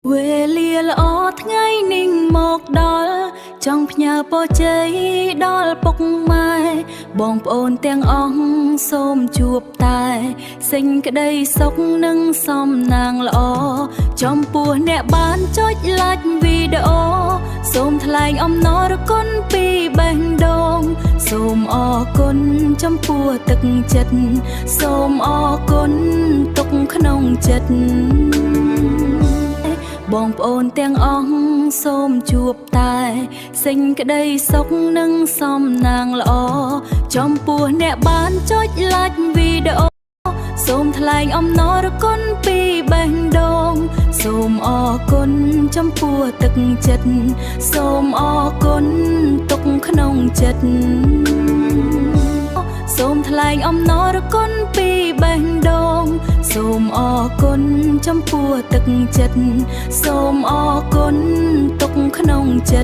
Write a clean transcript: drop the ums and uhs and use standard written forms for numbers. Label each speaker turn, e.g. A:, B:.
A: វេលាល្អថ្ងៃនេះមកដល់ចង់ផ្ញើពរជ័យដល់ពុកម៉ែបងប្អូនទាំងអស់សូមជួបតែសេចក្តីសុខនិងសំណាងល្អចំពោះអ្នកបានចុច like វីដេអូសូមថ្លែងអំណរគុណពីបេះដូងសូមអរគុណចំពោះទឹកចិត្តសូមអរគុណទុកក្នុងចិត្តបងប្អូនទាំងអស់សូមជួបតែសេចក្តីសុខនិងសំណាងល្អចំពោះអ្នកបានចុច like វីដេអូសូមថ្លែងអំណរគុណពីបេះដូងសូមអរគុណចំពោះទឹកចិត្តសូមអរគុណទុកក្នុងចិត្តសូមថ្លែងអំណរគុណពីបេះដូងសូមអរគុណចំពោះទឹកចិត្តសូមអរគុណទុកក្នុងចិត្ត